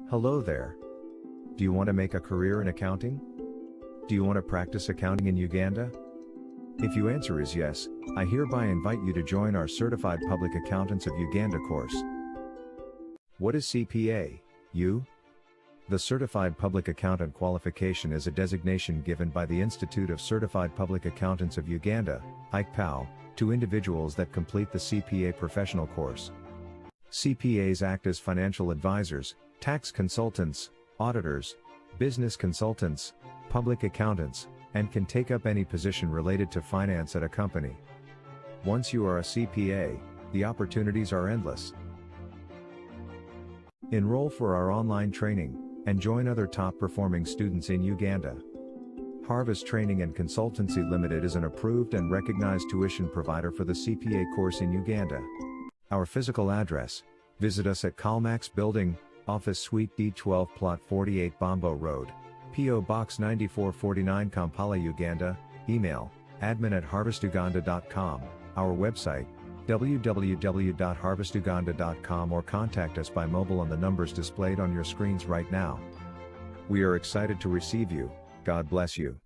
Hello there. Do you want to make a career in accounting? Do you want to practice accounting in Uganda? If your answer is yes, I hereby invite you to join our Certified Public Accountants of Uganda course. What is CPA, U? The Certified Public Accountant qualification is a designation given by the Institute of Certified Public Accountants of Uganda, ICPAU, to individuals that complete the CPA professional course. CPAs act as financial advisors, tax consultants, auditors, business consultants, public accountants, and can take up any position related to finance at a company. Once you are a CPA, the opportunities are endless. Enroll for our online training, and join other top-performing students in Uganda. Harvest Training and Consultancy Limited is an approved and recognized tuition provider for the CPA course in Uganda. Our physical address: visit us at Kalmax Building, Office Suite D12 Plot 48 Bombo Road, P.O. Box 9449 Kampala, Uganda. Email: admin@harvestuganda.com, our website, www.harvestuganda.com, or contact us by mobile on the numbers displayed on your screens right now. We are excited to receive you. God bless you.